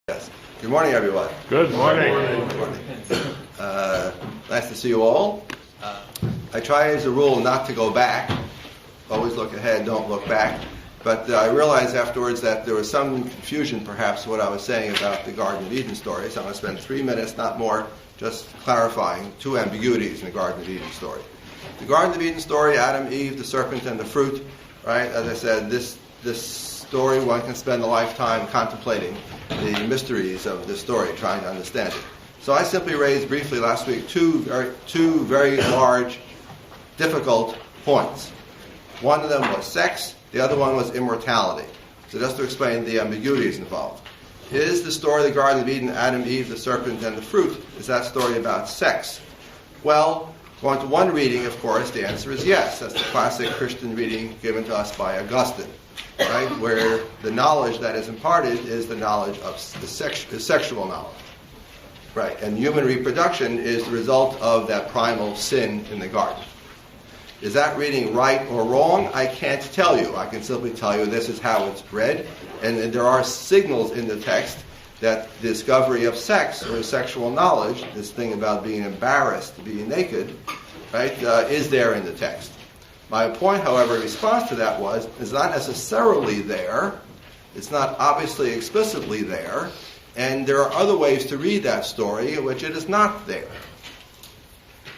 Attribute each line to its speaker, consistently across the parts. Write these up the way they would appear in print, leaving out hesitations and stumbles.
Speaker 1: Yes. Good morning, everyone.
Speaker 2: Good morning.
Speaker 1: Good morning. Nice to see you all. I try as a rule not to go back. Always look ahead, don't look back. But I realized afterwards that there was some confusion, perhaps, what I was saying about the Garden of Eden story. So I'm going to spend 3 minutes, not more, just clarifying two ambiguities in the Garden of Eden story. The Garden of Eden story, Adam, Eve, the serpent, and the fruit, right? As I said, this story, one can spend a lifetime contemplating the mysteries of this story, trying to understand it. So I simply raised briefly last week two very large, difficult points. One of them was sex, the other one was immortality. So just to explain the ambiguities involved. Is the story of the Garden of Eden, Adam, Eve, the serpent, and the fruit, is that story about sex? Well, going to one reading, of course, the answer is yes. That's the classic Christian reading given to us by Augustine, right? Where the knowledge that is imparted is the knowledge of the sexual knowledge, right? And human reproduction is the result of that primal sin in the garden. Is that reading right or wrong? I can't tell you. I can simply tell you this is how it's read. And there are signals in the text that the discovery of sex or sexual knowledge, this thing about being embarrassed to being naked, right, is there in the text. My point, however, in response to that was, it's not necessarily there. It's not obviously explicitly there. And there are other ways to read that story in which it is not there.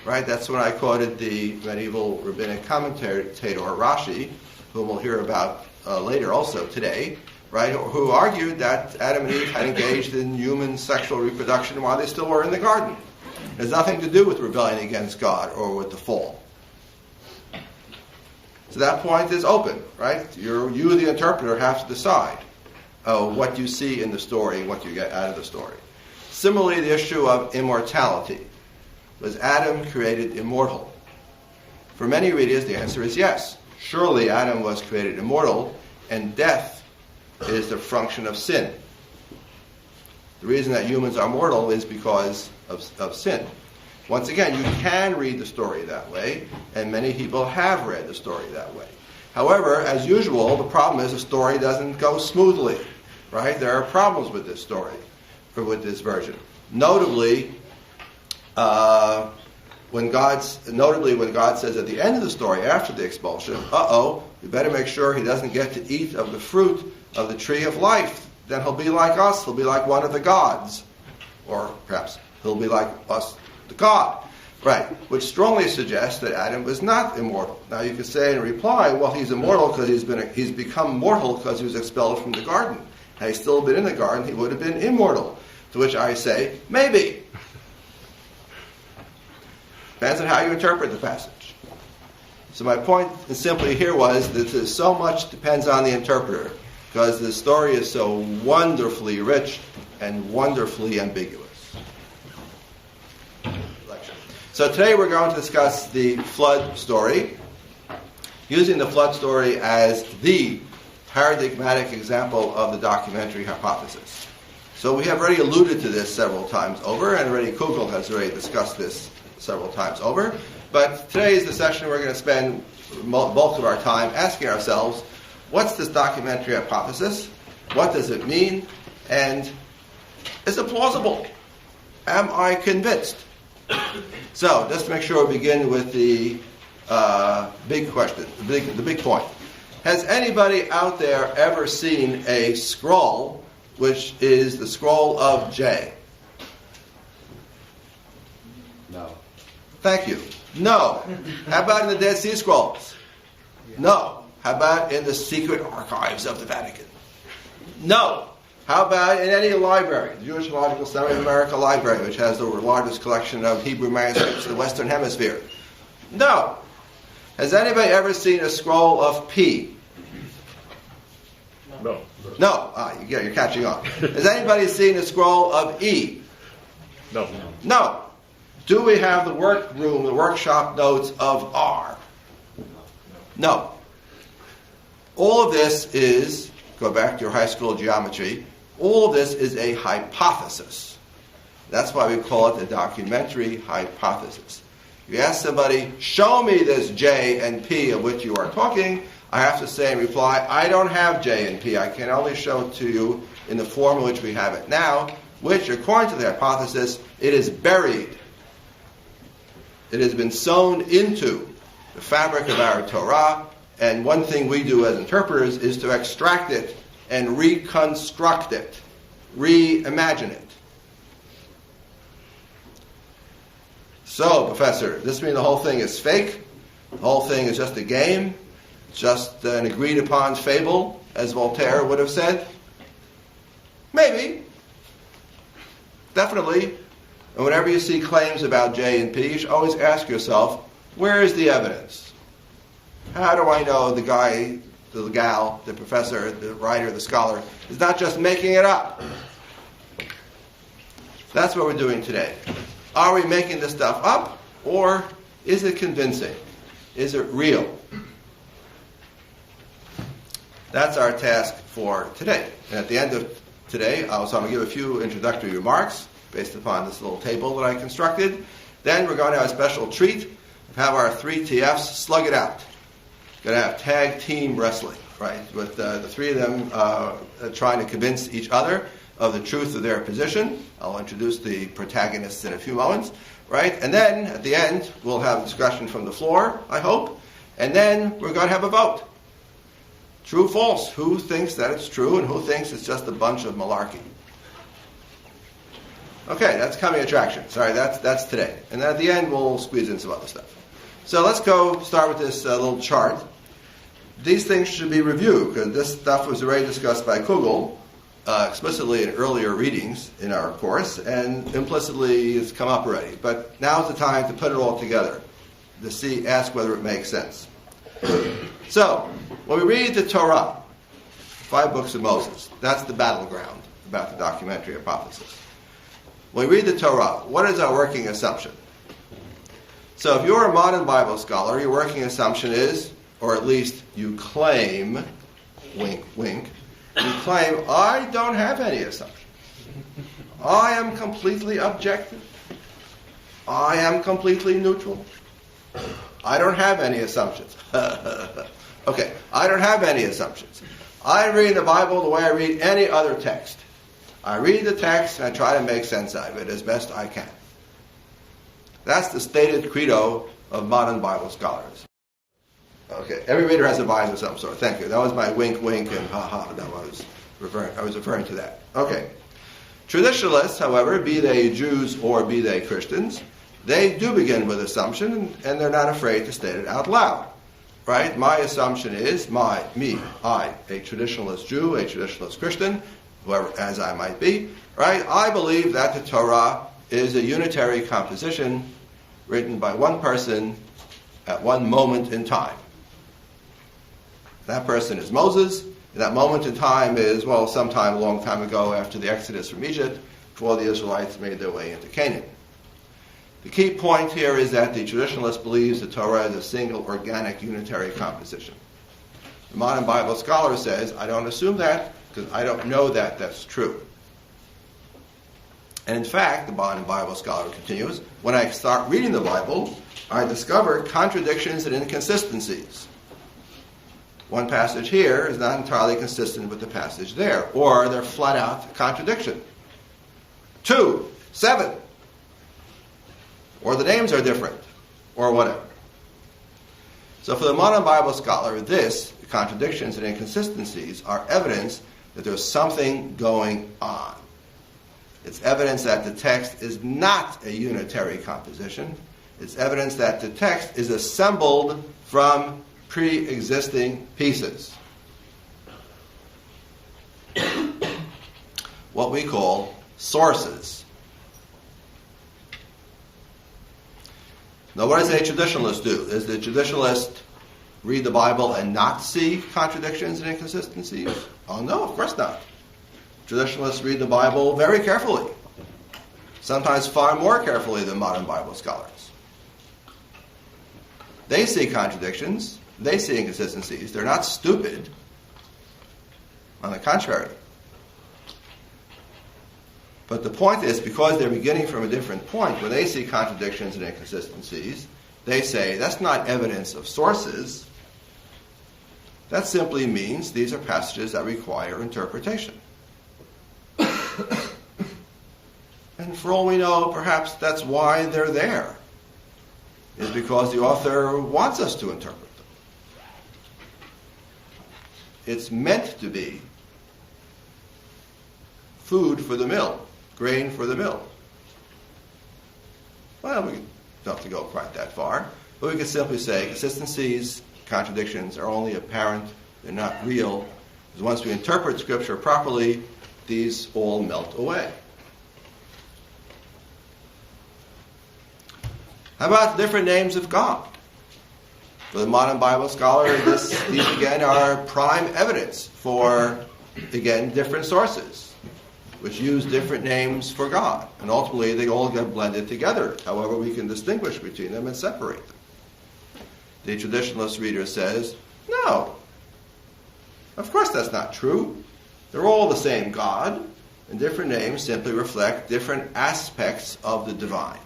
Speaker 1: Right? That's when I quoted the medieval rabbinic commentator Rashi, whom we'll hear about later also today, right? Who argued that Adam and Eve had engaged in human sexual reproduction while they still were in the garden. It has nothing to do with rebellion against God or with the fall. So that point is open, right? You, the interpreter, have to decide what you see in the story, what you get out of the story. Similarly, the issue of immortality. Was Adam created immortal? For many readers, the answer is yes. Surely Adam was created immortal, and death is the function of sin. The reason that humans are mortal is because of sin. Once again, you can read the story that way, and many people have read the story that way. However, as usual, the problem is the story doesn't go smoothly, right? There are problems with this story, with this version. Notably, when God says at the end of the story, after the expulsion, you better make sure he doesn't get to eat of the fruit of the tree of life. Then he'll be like us. He'll be like one of the gods. Or perhaps he'll be like us, the God. Right, which strongly suggests that Adam was not immortal. Now you could say in reply, well, he's immortal because he's become mortal because he was expelled from the garden. Had he still been in the garden, he would have been immortal. To which I say, maybe. Depends on how you interpret the passage. So my point simply here was that so much depends on the interpreter, because the story is so wonderfully rich and wonderfully ambiguous. So today we're going to discuss the flood story, using the flood story as the paradigmatic example of the documentary hypothesis. So we have already alluded to this several times over, and already Kugel has already discussed this several times over. But today is the session we're going to spend the bulk of our time asking ourselves, what's this documentary hypothesis? What does it mean? And is it plausible? Am I convinced? So, just to make sure we begin with the big question, the big point. Has anybody out there ever seen a scroll, which is the scroll of J?
Speaker 3: No.
Speaker 1: Thank you. No. How about in the Dead Sea Scrolls? No. How about in the secret archives of the Vatican? No. How about in any library? The Jewish Theological Seminary of America Library, which has the largest collection of Hebrew manuscripts in the Western Hemisphere? No. Has anybody ever seen a scroll of P?
Speaker 2: No.
Speaker 1: No. You're catching on. Has anybody seen a scroll of E?
Speaker 2: No.
Speaker 1: No. Do we have the workroom, the workshop notes of R? No. All of this is, go back to your high school geometry, all of this is a hypothesis. That's why we call it a documentary hypothesis. You ask somebody, show me this J and P of which you are talking, I have to say in reply, I don't have J and P. I can only show it to you in the form in which we have it now, which, according to the hypothesis, it is buried. It has been sewn into the fabric of our Torah, and one thing we do as interpreters is to extract it and reconstruct it, reimagine it. So, Professor, does this mean the whole thing is fake? The whole thing is just a game? Just an agreed-upon fable, as Voltaire would have said? Maybe. Definitely. And whenever you see claims about J and P, you should always ask yourself, where is the evidence? How do I know the guy, the gal, the professor, the writer, the scholar is not just making it up? That's what we're doing today. Are we making this stuff up, or is it convincing? Is it real? That's our task for today. And at the end of today, I'm going to give a few introductory remarks based upon this little table that I constructed. Then we're going to have a special treat of have our 3 TFs slug it out. We're going to have tag team wrestling, right? With the 3 of them trying to convince each other of the truth of their position. I'll introduce the protagonists in a few moments, right? And then at the end, we'll have a discussion from the floor, I hope. And then we're going to have a vote. True, false. Who thinks that it's true and who thinks it's just a bunch of malarkey? Okay, that's coming attraction. Sorry, that's today. And then at the end, we'll squeeze in some other stuff. So let's go start with this little chart. These things should be reviewed, because this stuff was already discussed by Kugel explicitly in earlier readings in our course, and implicitly it's come up already. But now's the time to put it all together, to ask whether it makes sense. So, when we read the Torah, 5 books of Moses, that's the battleground about the documentary hypothesis. When we read the Torah, what is our working assumption? So if you're a modern Bible scholar, your working assumption is, or at least you claim, wink, wink, you claim, I don't have any assumption. I am completely objective. I am completely neutral. I don't have any assumptions. Okay, I don't have any assumptions. I read the Bible the way I read any other text. I read the text and I try to make sense out of it as best I can. That's the stated credo of modern Bible scholars. Okay, every reader has a bias of some sort. Thank you. That was my wink, wink, and ha-ha. I was referring to that. Okay. Traditionalists, however, be they Jews or be they Christians, they do begin with assumption, and they're not afraid to state it out loud. Right? My assumption is, I, a traditionalist Jew, a traditionalist Christian, whoever as I might be, right? I believe that the Torah is a unitary composition written by one person at one moment in time. That person is Moses, and that moment in time is, well, sometime a long time ago after the Exodus from Egypt, before the Israelites made their way into Canaan. The key point here is that the traditionalist believes the Torah is a single, organic, unitary composition. The modern Bible scholar says, I don't assume that, because I don't know that that's true. And in fact, the modern Bible scholar continues, when I start reading the Bible, I discover contradictions and inconsistencies. One passage here is not entirely consistent with the passage there, or they're flat out contradiction. 2, 7. Or the names are different, or whatever. So for the modern Bible scholar, the contradictions and inconsistencies are evidence that there's something going on. It's evidence that the text is not a unitary composition. It's evidence that the text is assembled from pre-existing pieces. What we call sources. Now, what does a traditionalist do? Does the traditionalist read the Bible and not see contradictions and inconsistencies? Oh, no, of course not. Traditionalists read the Bible very carefully, sometimes far more carefully than modern Bible scholars. They see contradictions, they see inconsistencies. They're not stupid. On the contrary. But the point is, because they're beginning from a different point, when they see contradictions and inconsistencies, they say, that's not evidence of sources. That simply means these are passages that require interpretation. And for all we know, perhaps that's why they're there, is because the author wants us to interpret them. It's meant to be food for the mill, grain for the mill. Well, we don't have to go quite that far, but we can simply say consistencies, contradictions are only apparent, they're not real, because once we interpret Scripture properly, these all melt away. How about different names of God? For the modern Bible scholar, these again are prime evidence for, again, different sources, which use different names for God. And ultimately, they all get blended together. However, we can distinguish between them and separate them. The traditionalist reader says, no, of course that's not true. They're all the same God, and different names simply reflect different aspects of the divine.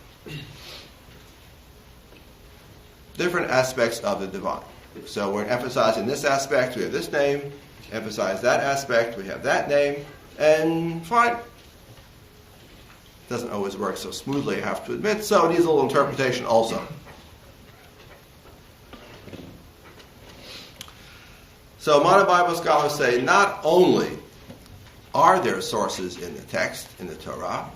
Speaker 1: Different aspects of the divine. So we're emphasizing this aspect, we have this name, emphasize that aspect, we have that name, and fine. Doesn't always work so smoothly, I have to admit, so it needs a little interpretation also. So modern Bible scholars say not only are there sources in the text, in the Torah,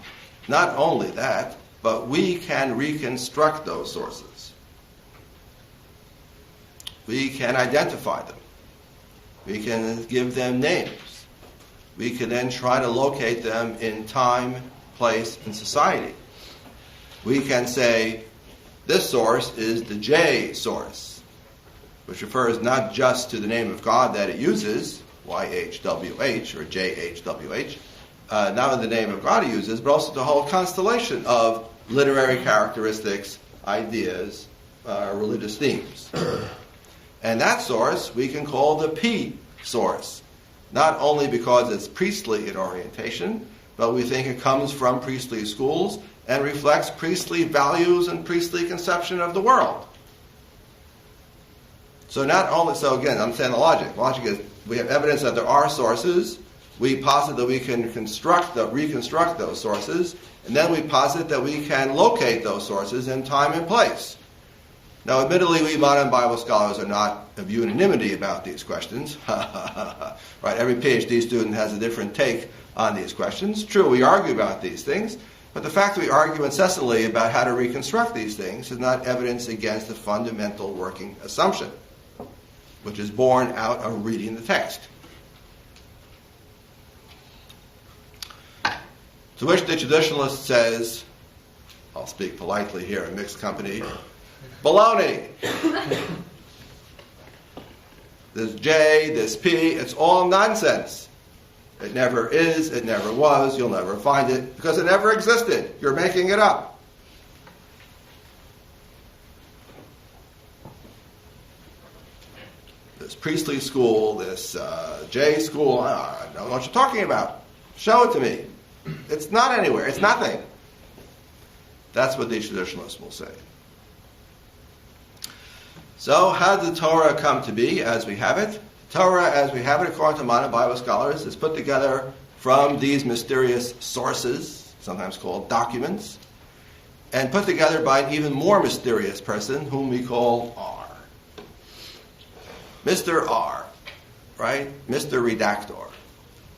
Speaker 1: not only that, but we can reconstruct those sources. We can identify them. We can give them names. We can then try to locate them in time, place, and society. We can say, this source is the J source, which refers not just to the name of God that it uses, YHWH or JHWH, not only the name of God it uses, but also the whole constellation of literary characteristics, ideas, religious themes. And that source we can call the P source, not only because it's priestly in orientation, but we think it comes from priestly schools and reflects priestly values and priestly conception of the world. So again, understand the logic. The logic is we have evidence that there are sources, we posit that we can reconstruct those sources, and then we posit that we can locate those sources in time and place. Now, admittedly, we modern Bible scholars are not of unanimity about these questions. Right? Every PhD student has a different take on these questions. True, we argue about these things, but the fact that we argue incessantly about how to reconstruct these things is not evidence against the fundamental working assumption, which is born out of reading the text. To which the traditionalist says, I'll speak politely here in mixed company, baloney. This J, this P, it's all nonsense. It never is, it never was, you'll never find it, because it never existed. You're making it up. This priestly school, this J school, I don't know what you're talking about. Show it to me. It's not anywhere, it's nothing. That's what the traditionalists will say. So, how did the Torah come to be as we have it? Torah, as we have it, according to modern Bible scholars, is put together from these mysterious sources, sometimes called documents, and put together by an even more mysterious person, whom we call R. Mr. R, right? Mr. Redactor,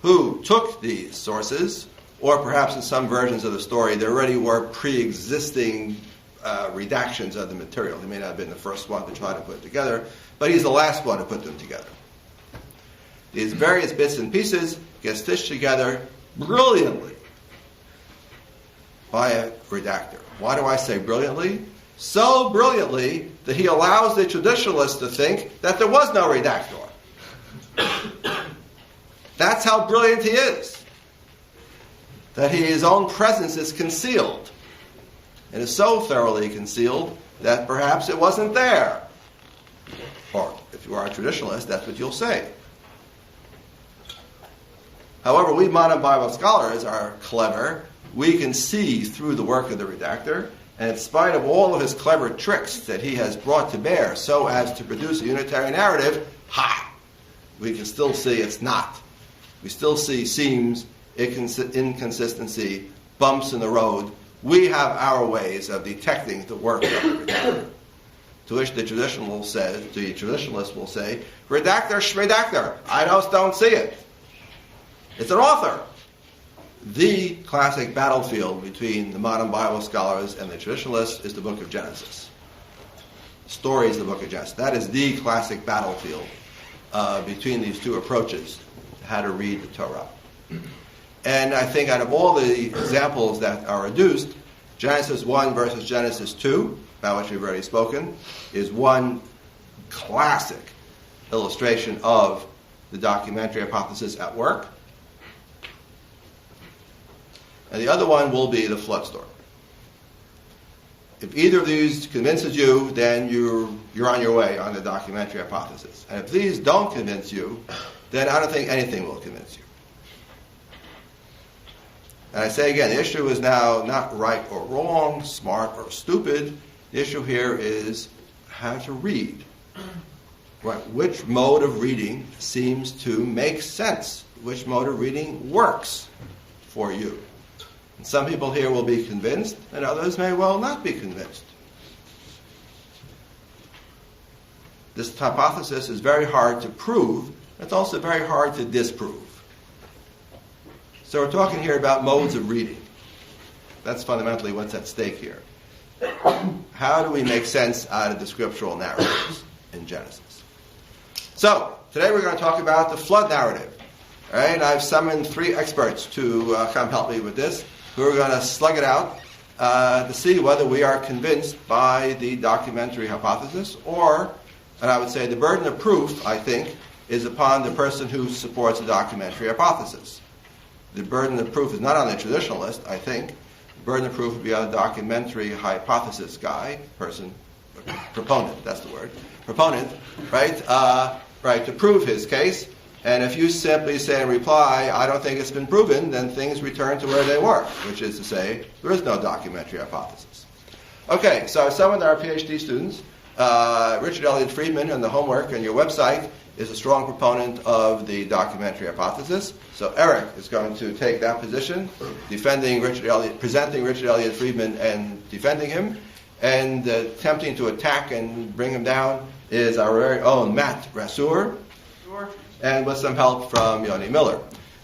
Speaker 1: who took these sources, or perhaps in some versions of the story, there already were pre-existing redactions of the material. He may not have been the first one to try to put it together, but he's the last one to put them together. These various bits and pieces get stitched together brilliantly by a redactor. Why do I say brilliantly? So brilliantly that he allows the traditionalists to think that there was no redactor. That's how brilliant he is. That his own presence is concealed. And is so thoroughly concealed that perhaps it wasn't there. Or, if you are a traditionalist, that's what you'll say. However, we modern Bible scholars are clever. We can see through the work of the redactor, and in spite of all of his clever tricks that he has brought to bear so as to produce a unitary narrative, we can still see it's not. We still see seams, inconsistency, bumps in the road. We have our ways of detecting the work of the redactor. To which the traditionalist will say, redactor, schredactor, I just don't see it. It's an author. The classic battlefield between the modern Bible scholars and the traditionalists is the book of Genesis. The story is the book of Genesis. That is the classic battlefield between these two approaches to how to read the Torah. And I think out of all the examples that are adduced, Genesis 1 versus Genesis 2, about which we've already spoken, is one classic illustration of the documentary hypothesis at work. And the other one will be the flood story. If either of these convinces you, then you're on your way on the documentary hypothesis. And if these don't convince you, then I don't think anything will convince you. And I say again, the issue is now not right or wrong, smart or stupid. The issue here is how to read. Right? Which mode of reading seems to make sense? Which mode of reading works for you? And some people here will be convinced, and others may well not be convinced. This hypothesis is very hard to prove. It's also very hard to disprove. So we're talking here about modes of reading. That's fundamentally what's at stake here. How do we make sense out of the scriptural narratives in Genesis? So, today we're going to talk about the flood narrative. All right, I've summoned 3 experts to come help me with this, who are going to slug it out to see whether we are convinced by the documentary hypothesis, or, and I would say the burden of proof, I think, is upon the person who supports the documentary hypothesis. The burden of proof is not on the traditionalist, I think. The burden of proof would be on the documentary hypothesis guy, proponent, that's the word, proponent, right? Right, to prove his case. And if you simply say in reply, I don't think it's been proven, then things return to where they were, which is to say, there is no documentary hypothesis. Okay, so I summoned our PhD students. Richard Elliott Friedman on the homework on your website is a strong proponent of the documentary hypothesis. So Eric is going to take that position, presenting Richard Elliott Friedman and defending him. And attempting to attack and bring him down is our very own Matt Rassour, and with some help from Yoni Miller.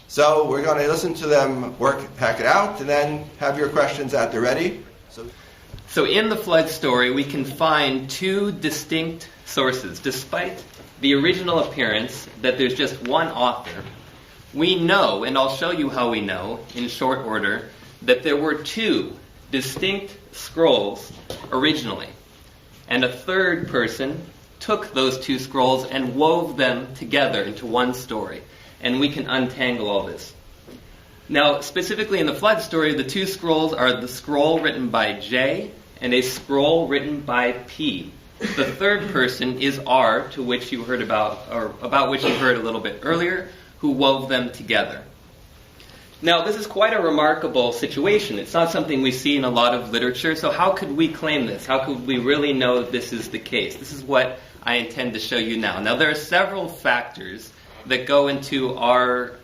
Speaker 1: So we're going to listen to them hack it out, and then have your questions at the ready.
Speaker 2: So in the flood story, we can find 2 distinct sources. Despite the original appearance that there's just one author, we know, and I'll show you how we know in short order, that there were 2 distinct scrolls originally. And a third person took those 2 scrolls and wove them together into one story. And we can untangle all this. Now, specifically in the flood story, the 2 scrolls are the scroll written by J and a scroll written by P. The third person is R, to which you heard about which you heard a little bit earlier, who wove them together. Now, this is quite a remarkable situation. It's not something we see in a lot of literature, so how could we claim this? How could we really know that this is the case? This is what I intend to show you now. Now, there are several factors that go into our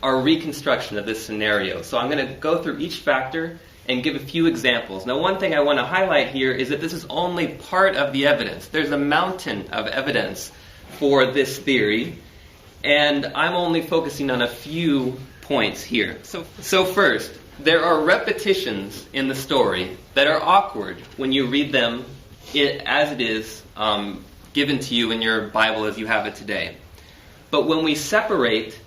Speaker 2: reconstruction of this scenario. So I'm going to go through each factor and give a few examples. Now, one thing I want to highlight here is that this is only part of the evidence. There's a mountain of evidence for this theory, and I'm only focusing on a few points here. So first, there are repetitions in the story that are awkward when you read them as it is given to you in your Bible as you have it today. But when we separate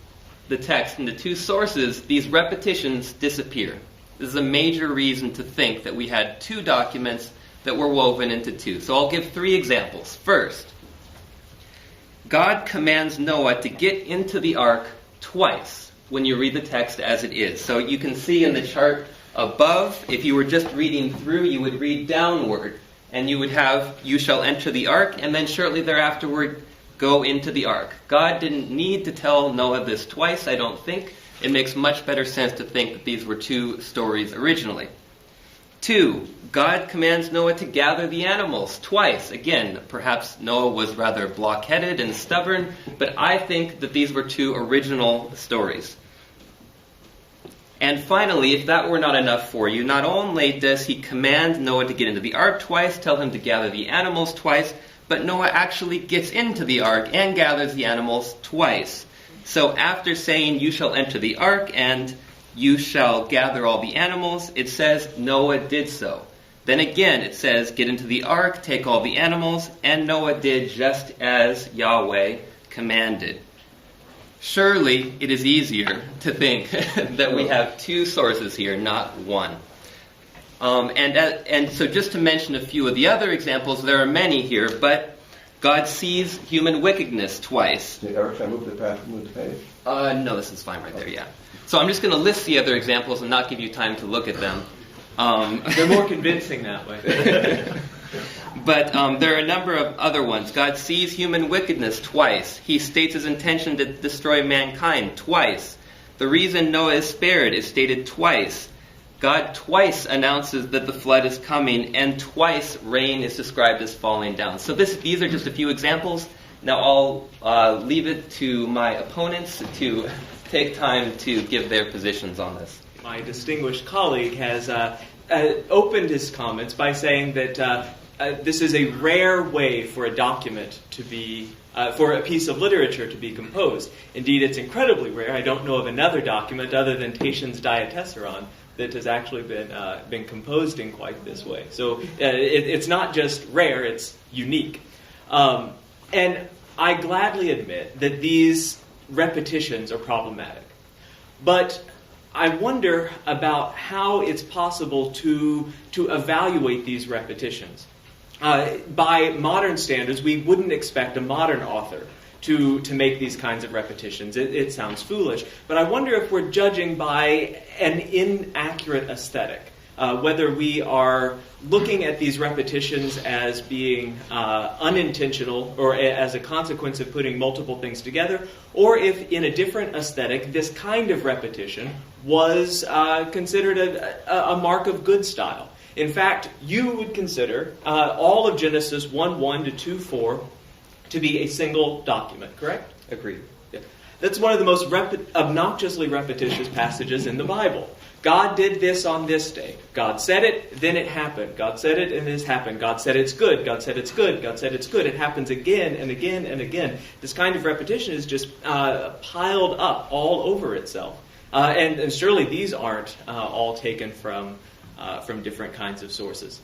Speaker 2: the text into 2 sources, these repetitions disappear. This is a major reason to think that we had 2 documents that were woven into 2. So I'll give 3 examples. First, God commands Noah to get into the ark twice when you read the text as it is. So you can see in the chart above, if you were just reading through, you would read downward, and you would have, you shall enter the ark, and then shortly thereafter, go into the ark. God didn't need to tell Noah this twice, I don't think. It makes much better sense to think that these were 2 stories originally. 2, God commands Noah to gather the animals twice. Again, perhaps Noah was rather blockheaded and stubborn, but I think that these were 2 original stories. And finally, if that were not enough for you, not only does he command Noah to get into the ark twice, tell him to gather the animals twice, but Noah actually gets into the ark and gathers the animals twice. So after saying, you shall enter the ark and you shall gather all the animals, it says Noah did so. Then again it says, get into the ark, take all the animals, and Noah did just as Yahweh commanded. Surely it is easier to think that we have 2 sources here, not 1. And so just to mention a few of the other examples, there are many here, but God sees human wickedness twice.
Speaker 1: Eric, can I move the page?
Speaker 2: No, this is fine right there, yeah. So I'm just going to list the other examples and not give you time to look at them.
Speaker 3: They're more convincing that way.
Speaker 2: But there are a number of other ones. God sees human wickedness twice. He states his intention to destroy mankind twice. The reason Noah is spared is stated twice. God twice announces that the flood is coming, and twice rain is described as falling down. So these are just a few examples. Now I'll leave it to my opponents to take time to give their positions on this.
Speaker 3: My distinguished colleague has opened his comments by saying that this is a rare way for a document to be, for a piece of literature to be composed. Indeed, it's incredibly rare. I don't know of another document other than Tatian's Diatessaron that has actually been composed in quite this way. So it's not just rare, it's unique. And I gladly admit that these repetitions are problematic. But I wonder about how it's possible to evaluate these repetitions. By modern standards, we wouldn't expect a modern author to make these kinds of repetitions. It sounds foolish. But I wonder if we're judging by an inaccurate aesthetic. Whether we are looking at these repetitions as being unintentional or as a consequence of putting multiple things together, or if in a different aesthetic this kind of repetition was considered a mark of good style. In fact, you would consider all of Genesis 1:1 to 2:4 to be a single document, correct?
Speaker 2: Agreed.
Speaker 3: Yeah. That's one of the most obnoxiously repetitious passages in the Bible. God did this on this day. God said it, then it happened. God said it, and this happened. God said it's good. God said it's good. God said it's good. It happens again and again and again. This kind of repetition is just piled up all over itself. And surely these aren't all taken from different kinds of sources.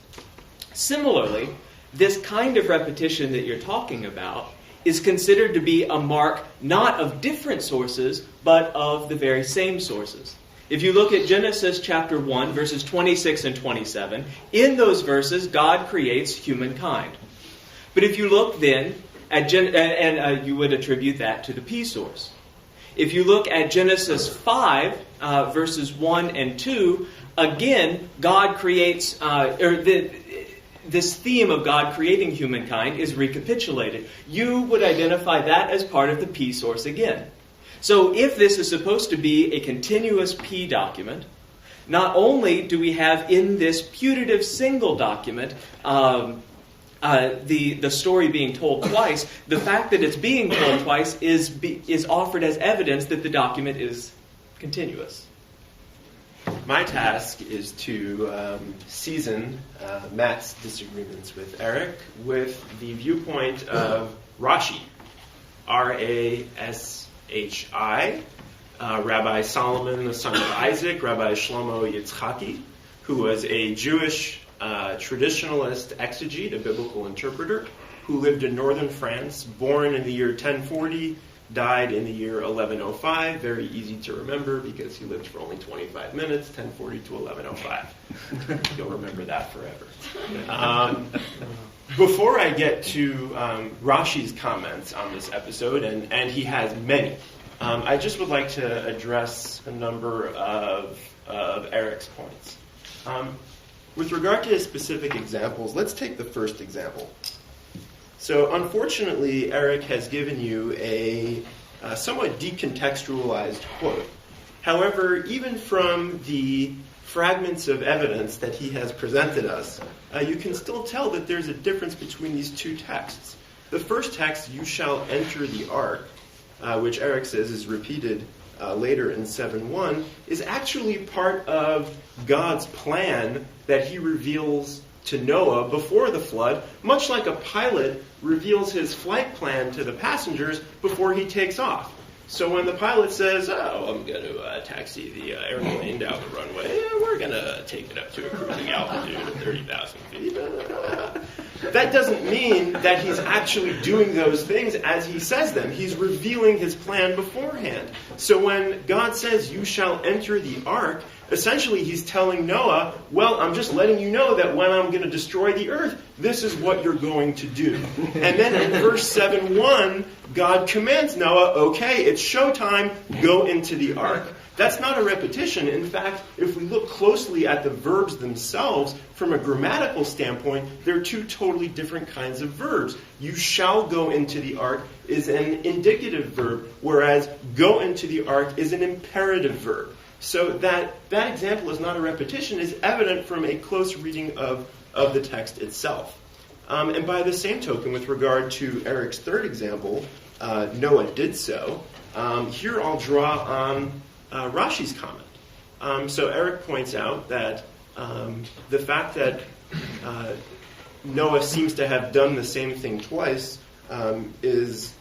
Speaker 3: Similarly, this kind of repetition that you're talking about is considered to be a mark not of different sources, but of the very same sources. If you look at Genesis chapter 1, verses 26 and 27, in those verses, God creates humankind. But if you look then at you would attribute that to the P source. If you look at Genesis 5, verses 1 and 2, again, God creates, this theme of God creating humankind is recapitulated. You would identify that as part of the P source again. So if this is supposed to be a continuous P document, not only do we have in this putative single document the story being told twice, the fact that it's being told twice is offered as evidence that the document is continuous.
Speaker 4: My task is to season Matt's disagreements with Eric with the viewpoint of Rashi, R-A-S-H-I, Rabbi Solomon, the son of Isaac, Rabbi Shlomo Yitzchaki, who was a Jewish traditionalist exegete, a biblical interpreter, who lived in northern France, born in the year 1040, died in the year 1105. Very easy to remember because he lived for only 25 minutes, 1040 to 1105. You'll remember that forever. Before I get to Rashi's comments on this episode, and he has many, I just would like to address a number of Eric's points. With regard to his specific examples, let's take the first example. So unfortunately, Eric has given you a somewhat decontextualized quote. However, even from the fragments of evidence that he has presented us, you can still tell that there's a difference between these two texts. The first text, you shall enter the ark, which Eric says is repeated later in 7:1, is actually part of God's plan that he reveals to Noah before the flood, much like a pilot reveals his flight plan to the passengers before he takes off. So when the pilot says, I'm going to taxi the airplane down the runway, we're going to take it up to a cruising altitude of 30,000 feet. That doesn't mean that he's actually doing those things as he says them. He's revealing his plan beforehand. So when God says, you shall enter the ark, essentially he's telling Noah, well, I'm just letting you know that when I'm going to destroy the earth, this is what you're going to do. And then in verse 7:1, God commands Noah, okay, it's showtime, go into the ark. That's not a repetition. In fact, if we look closely at the verbs themselves, from a grammatical standpoint, they're two totally different kinds of verbs. You shall go into the ark is an indicative verb, whereas go into the ark is an imperative verb. So that example is not a repetition, is evident from a close reading of the text itself. And by the same token, with regard to Eric's third example, Noah did so. Here I'll draw on Rashi's comment. So Eric points out that the fact that Noah seems to have done the same thing twice is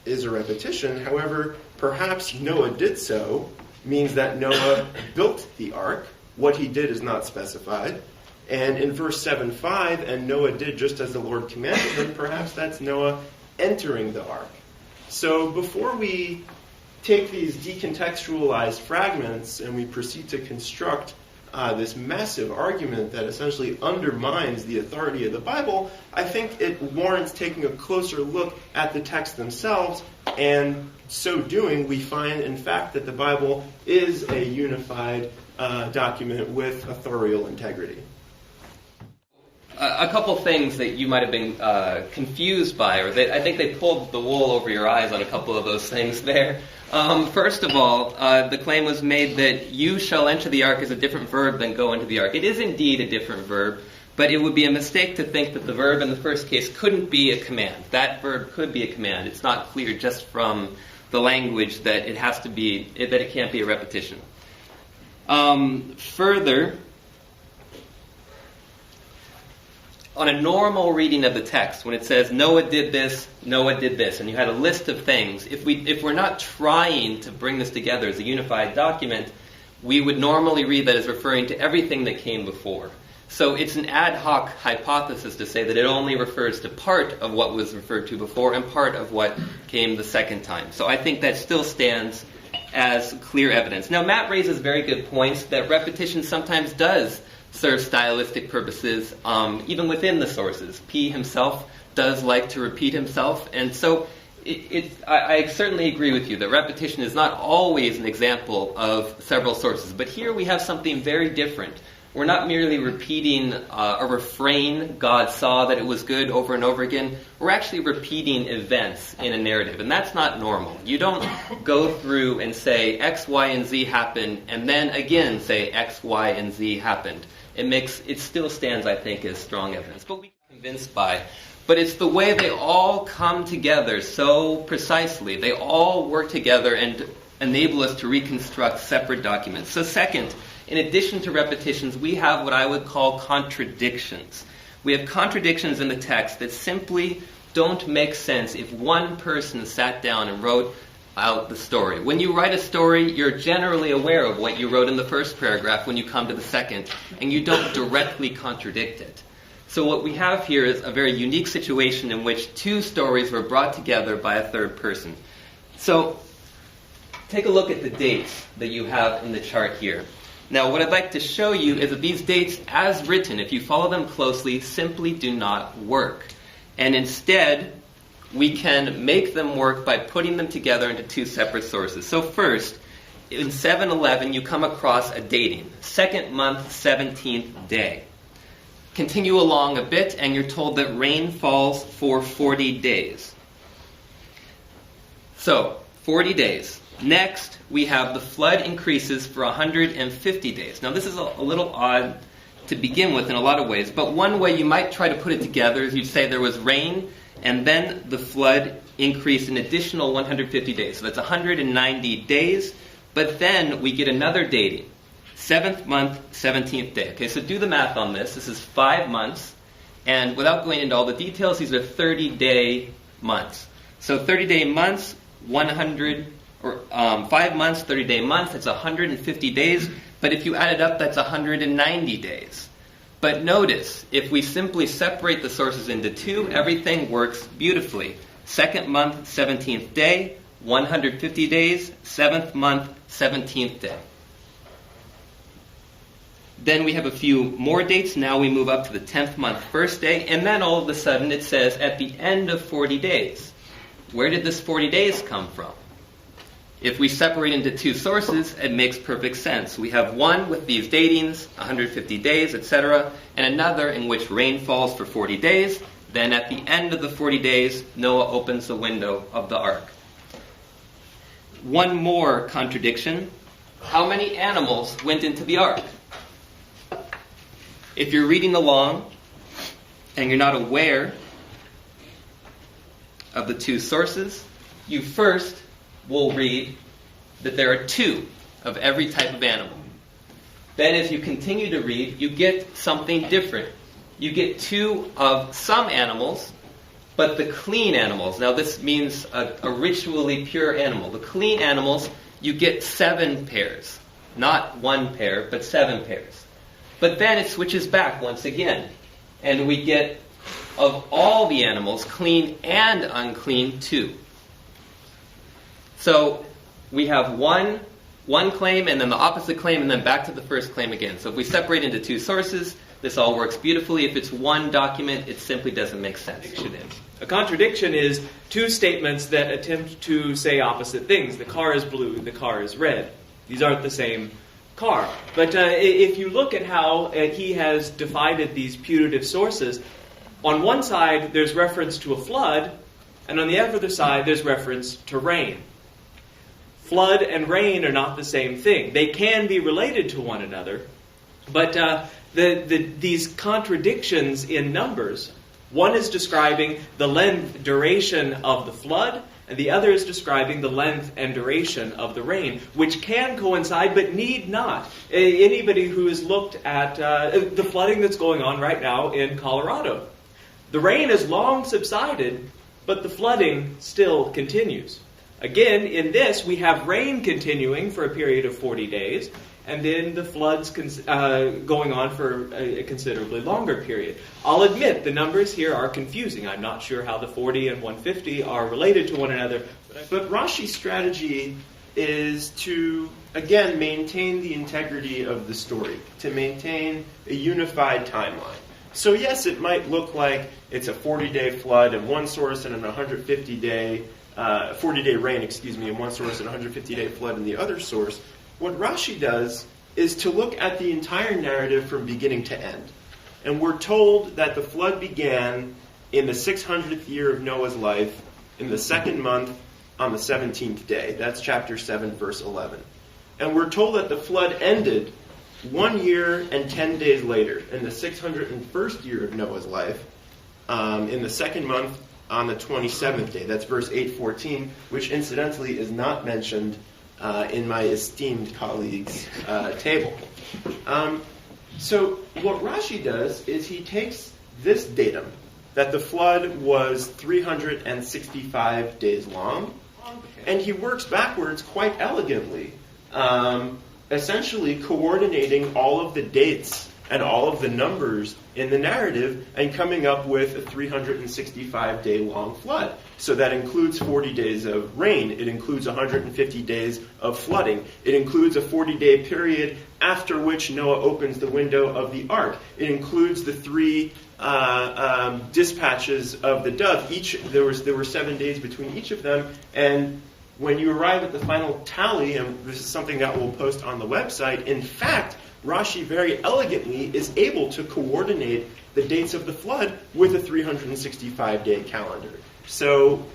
Speaker 4: a repetition. However, perhaps Noah did so means that Noah built the ark. What he did is not specified. And in verse 7:5, and Noah did just as the Lord commanded him, perhaps that's Noah entering the ark. So before we take these decontextualized fragments and we proceed to construct this massive argument that essentially undermines the authority of the Bible, I think it warrants taking a closer look at the texts themselves, and so doing, we find, in fact, that the Bible is a unified document with authorial integrity.
Speaker 2: A couple things that you might have been confused by, or that I think they pulled the wool over your eyes on a couple of those things there. First of all, the claim was made that you shall enter the ark is a different verb than go into the ark. It is indeed a different verb, but it would be a mistake to think that the verb in the first case couldn't be a command. That verb could be a command. It's not clear just from the language that it has to be, that it can't be a repetition. Further, on a normal reading of the text, when it says Noah did this, and you had a list of things, if we're not trying to bring this together as a unified document, we would normally read that as referring to everything that came before. So it's an ad hoc hypothesis to say that it only refers to part of what was referred to before and part of what came the second time. So I think that still stands as clear evidence. Now, Matt raises very good points that repetition sometimes does serve stylistic purposes, even within the sources. P himself does like to repeat himself, and so I certainly agree with you that repetition is not always an example of several sources. But here we have something very different. We're not merely repeating a refrain, God saw that it was good, over and over again. We're actually repeating events in a narrative, and that's not normal. You don't go through and say X, Y, and Z happened, and then again say X, Y, and Z happened. It still stands, I think, as strong evidence. But we are convinced by. But it's the way they all come together so precisely. They all work together and enable us to reconstruct separate documents. So second, in addition to repetitions, we have what I would call contradictions. We have contradictions in the text that simply don't make sense if one person sat down and wrote out the story. When you write a story, you're generally aware of what you wrote in the first paragraph when you come to the second, and you don't directly contradict it. So what we have here is a very unique situation in which two stories were brought together by a third person. So take a look at the dates that you have in the chart here. Now, what I'd like to show you is that these dates, as written, if you follow them closely, simply do not work. And instead, we can make them work by putting them together into two separate sources. So first, in 7:11, you come across a dating. 2nd month, 17th day. Continue along a bit, and you're told that rain falls for 40 days. So, 40 days. Next, we have the flood increases for 150 days. Now, this is a little odd to begin with in a lot of ways, but one way you might try to put it together is you'd say there was rain, and then the flood increased an additional 150 days. So that's 190 days, but then we get another dating. 7th month, 17th day. Okay, so do the math on this. This is 5 months, and without going into all the details, these are 30-day months. So 30-day months, 5 months, 30-day months, that's 150 days. But if you add it up, that's 190 days. But notice, if we simply separate the sources into two, everything works beautifully. 2nd month, 17th day, 150 days, 7th month, 17th day. Then we have a few more dates. Now we move up to the 10th month, 1st day. And then all of a sudden it says at the end of 40 days. Where did this 40 days come from? If we separate into two sources, it makes perfect sense. We have one with these datings, 150 days, etc., and another in which rain falls for 40 days. Then at the end of the 40 days, Noah opens the window of the ark. One more contradiction. How many animals went into the ark? If you're reading along and you're not aware of the two sources, you first will read that there are 2 of every type of animal. Then as you continue to read, you get something different. You get 2 of some animals, but the clean animals. Now this means a ritually pure animal. The clean animals, you get 7 pairs. Not 1 pair, but 7 pairs. But then it switches back once again. And we get, of all the animals, clean and unclean, 2. So we have one claim and then the opposite claim and then back to the first claim again. So if we separate into 2 sources, this all works beautifully. If it's one document, it simply doesn't make sense.
Speaker 3: A contradiction is 2 statements that attempt to say opposite things. The car is blue, the car is red. These aren't the same car. But if you look at how he has divided these putative sources, on one side there's reference to a flood, and on the other side there's reference to rain. Flood and rain are not the same thing. They can be related to one another, but these contradictions in numbers, one is describing the length, duration of the flood, and the other is describing the length and duration of the rain, which can coincide but need not. Anybody who has looked at the flooding that's going on right now in Colorado, the rain has long subsided, but the flooding still continues. Again, in this, we have rain continuing for a period of 40 days, and then the floods going on for a considerably longer period. I'll admit, the numbers here are confusing. I'm not sure how the 40 and 150 are related to one another.
Speaker 4: But Rashi's strategy is to, again, maintain the integrity of the story, to maintain a unified timeline. So yes, it might look like it's a 40-day flood in one source and an 150-day 40-day rain, in one source and 150-day flood in the other source. What Rashi does is to look at the entire narrative from beginning to end. And we're told that the flood began in the 600th year of Noah's life, in the 2nd month, on the 17th day. That's chapter 7, verse 11. And we're told that the flood ended 1 year and 10 days later, in the 601st year of Noah's life, in the 2nd month, on the 27th day. That's verse 8:14, which incidentally is not mentioned in my esteemed colleague's table. So what Rashi does is he takes this datum, that the flood was 365 days long, and he works backwards quite elegantly, essentially coordinating all of the dates and all of the numbers in the narrative and coming up with a 365-day long flood. So that includes 40 days of rain. It includes 150 days of flooding. It includes a 40-day period after which Noah opens the window of the ark. It includes the 3 dispatches of the dove. There were 7 days between each of them, and when you arrive at the final tally, and this is something that we'll post on the website, in fact, Rashi very elegantly is able to coordinate the dates of the flood with a 365-day calendar. So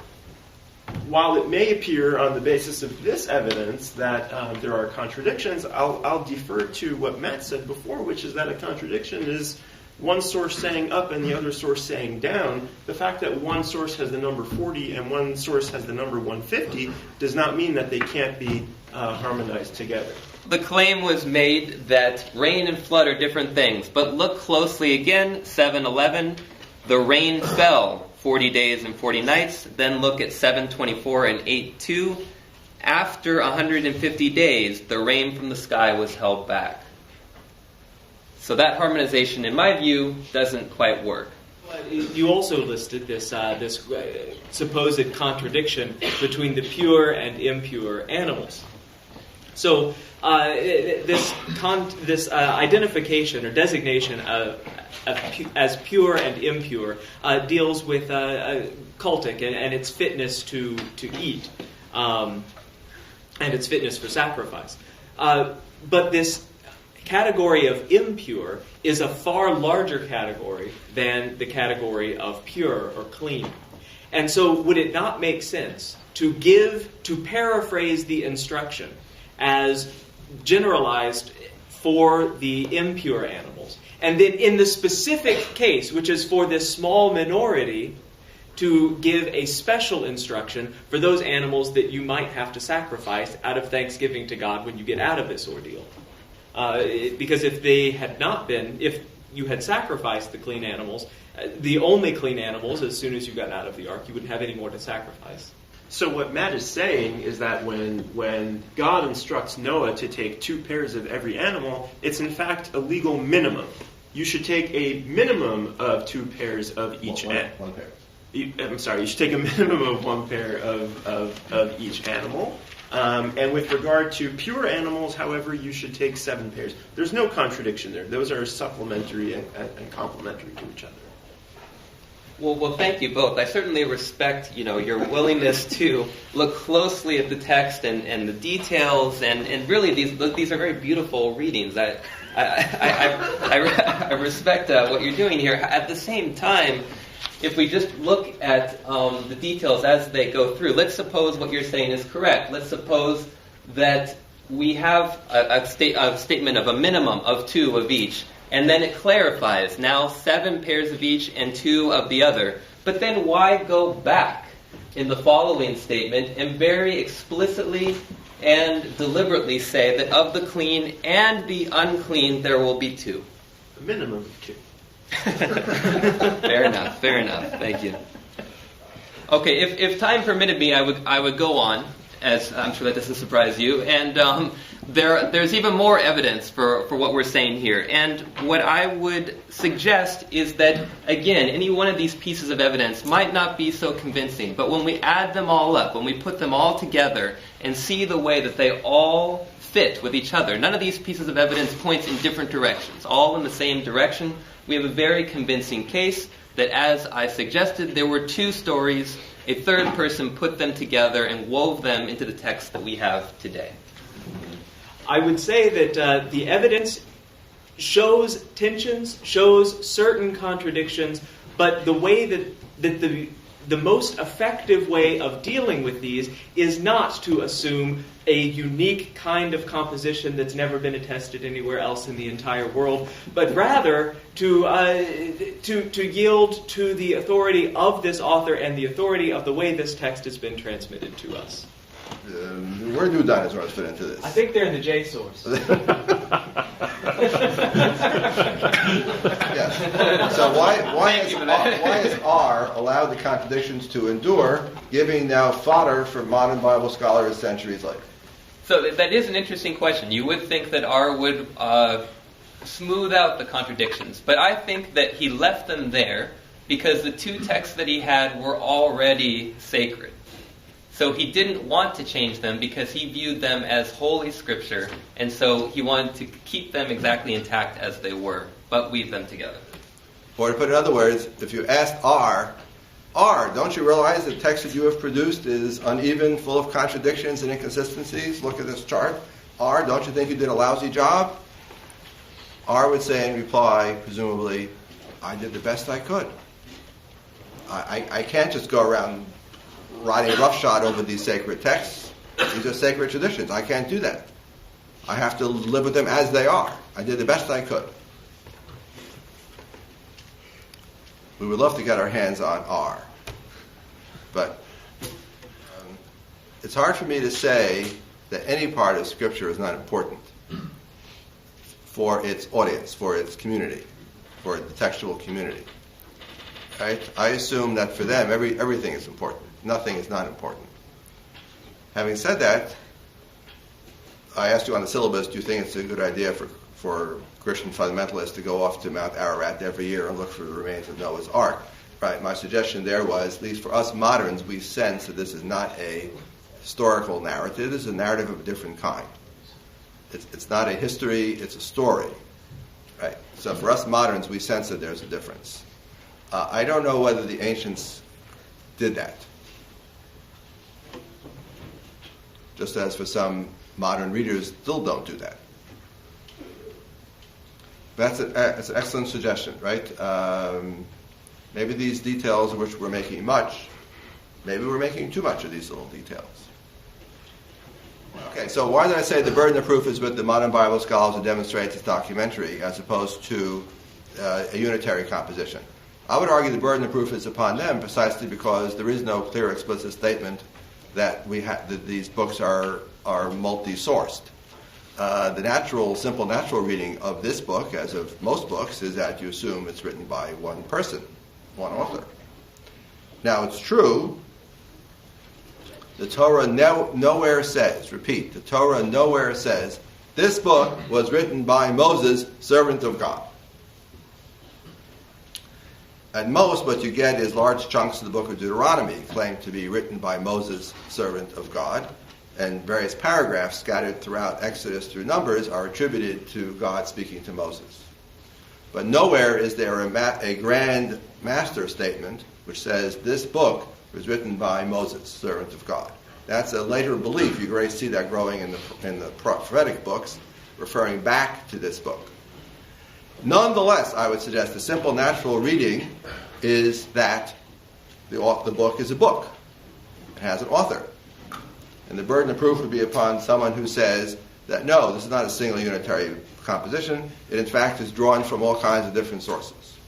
Speaker 4: while it may appear on the basis of this evidence that there are contradictions, I'll defer to what Matt said before, which is that a contradiction is one source saying up and the other source saying down. The fact that one source has the number 40 and one source has the number 150 does not mean that they can't be harmonized together.
Speaker 2: The claim was made that rain and flood are different things, but look closely again, 7:11, the rain fell 40 days and 40 nights. Then look at 7:24 and 8:2. After 150 days, the rain from the sky was held back. So that harmonization, in my view, doesn't quite work.
Speaker 3: You also listed this supposed contradiction between the pure and impure animals. So this identification or designation as pure and impure deals with cultic and its fitness to eat and its fitness for sacrifice. But this category of impure is a far larger category than the category of pure or clean. And so would it not make sense to paraphrase the instruction as generalized for the impure animals, and then in the specific case, which is for this small minority, to give a special instruction for those animals that you might have to sacrifice out of thanksgiving to God when you get out of this ordeal? Because if you had sacrificed the clean animals, the only clean animals, as soon as you got out of the ark, you wouldn't have any more to sacrifice.
Speaker 4: So what Matt is saying is that when God instructs Noah to take 2 pairs of every animal, it's in fact a legal minimum. You should take a minimum of 2 pairs of each animal.
Speaker 1: One pair.
Speaker 4: You should take a minimum of 1 pair of each animal. And with regard to pure animals, however, you should take 7 pairs. There's no contradiction there. Those are supplementary and complementary to each other.
Speaker 2: Well, thank you both. I certainly respect, your willingness to look closely at the text and the details, and really these are very beautiful readings. I respect what you're doing here. At the same time, if we just look at the details as they go through, let's suppose what you're saying is correct. Let's suppose that we have a statement of a minimum of 2 of each. And then it clarifies, now 7 pairs of each and 2 of the other. But then why go back in the following statement and very explicitly and deliberately say that of the clean and the unclean there will be 2?
Speaker 4: A minimum of 2.
Speaker 2: Fair enough. Thank you. Okay, if time permitted me, I would go on, as I'm sure that doesn't surprise you. And there's even more evidence for what we're saying here. And what I would suggest is that, again, any one of these pieces of evidence might not be so convincing. But when we add them all up, when we put them all together and see the way that they all fit with each other, none of these pieces of evidence points in different directions, all in the same direction, we have a very convincing case that, as I suggested, there were 2 stories, a third person put them together and wove them into the text that we have today.
Speaker 3: I would say that the evidence shows tensions, shows certain contradictions, but the way that the most effective way of dealing with these is not to assume a unique kind of composition that's never been attested anywhere else in the entire world, but rather to yield to the authority of this author and the authority of the way this text has been transmitted to us.
Speaker 1: Where do dinosaurs fit into this?
Speaker 3: I think they're in the J source.
Speaker 1: Yes. So why is R allowed the contradictions to endure, giving now fodder for modern Bible scholars centuries later?
Speaker 2: So that is an interesting question. You would think that R would smooth out the contradictions, but I think that he left them there because the 2 texts that he had were already sacred. So he didn't want to change them because he viewed them as holy scripture, and so he wanted to keep them exactly intact as they were, but weave them together.
Speaker 1: Or to put it in other words, if you asked R, don't you realize the text that you have produced is uneven, full of contradictions and inconsistencies? Look at this chart. R, don't you think you did a lousy job? R would say in reply, presumably, I did the best I could. I can't just go around riding roughshod over these sacred texts. These are sacred traditions. I can't do that. I have to live with them as they are. I did the best I could. We would love to get our hands on R. But it's hard for me to say that any part of Scripture is not important for its audience, for its community, for the textual community. Right? I assume that for them, everything is important. Nothing is not important. Having said that, I asked you on the syllabus, do you think it's a good idea for Christian fundamentalists to go off to Mount Ararat every year and look for the remains of Noah's Ark? Right. My suggestion there was, at least for us moderns, we sense that this is not a historical narrative. This is a narrative of a different kind. It's not a history, it's a story. Right. So for us moderns, we sense that there's a difference. I don't know whether the ancients did that. Just as for some modern readers still don't do that. That's an excellent suggestion, right? Maybe these details of which we're making much, maybe we're making too much of these little details. Okay, so why did I say the burden of proof is with the modern Bible scholars who demonstrate it's documentary as opposed to a unitary composition? I would argue the burden of proof is upon them precisely because there is no clear explicit statement that that these books are multi-sourced. The simple natural reading of this book, as of most books, is that you assume it's written by one person, one author. Now, it's true, the Torah nowhere says, repeat, the Torah nowhere says, this book was written by Moses, servant of God. At most, what you get is large chunks of the book of Deuteronomy claimed to be written by Moses, servant of God, and various paragraphs scattered throughout Exodus through Numbers are attributed to God speaking to Moses. But nowhere is there a grand master statement which says this book was written by Moses, servant of God. That's a later belief. You can already see that growing in the prophetic books, referring back to this book. Nonetheless, I would suggest the simple natural reading is that the book is a book. It has an author. And the burden of proof would be upon someone who says that, no, this is not a single unitary composition. It, in fact, is drawn from all kinds of different sources.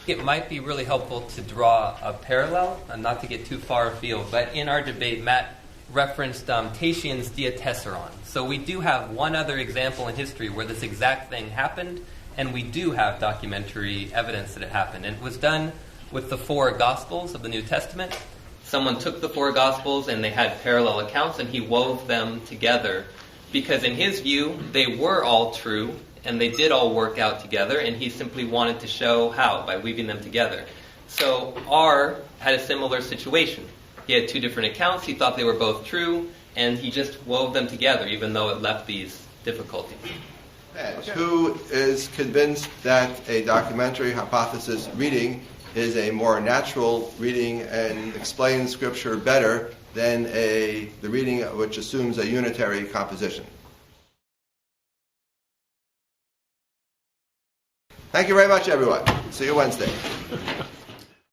Speaker 2: It might be really helpful to draw a parallel, and not to get too far afield, but in our debate, Matt referenced Tatian's Diatessaron. So we do have one other example in history where this exact thing happened, and we do have documentary evidence that it happened. And it was done with the 4 Gospels of the New Testament. Someone took the 4 Gospels and they had parallel accounts, and he wove them together because in his view, they were all true, and they did all work out together, and he simply wanted to show how, by weaving them together. So R had a similar situation. He had 2 different accounts, he thought they were both true, and he just wove them together, even though it left these difficulties.
Speaker 1: And who is convinced that a documentary hypothesis reading is a more natural reading and explains Scripture better than the reading which assumes a unitary composition? Thank you very much, everyone. See you Wednesday.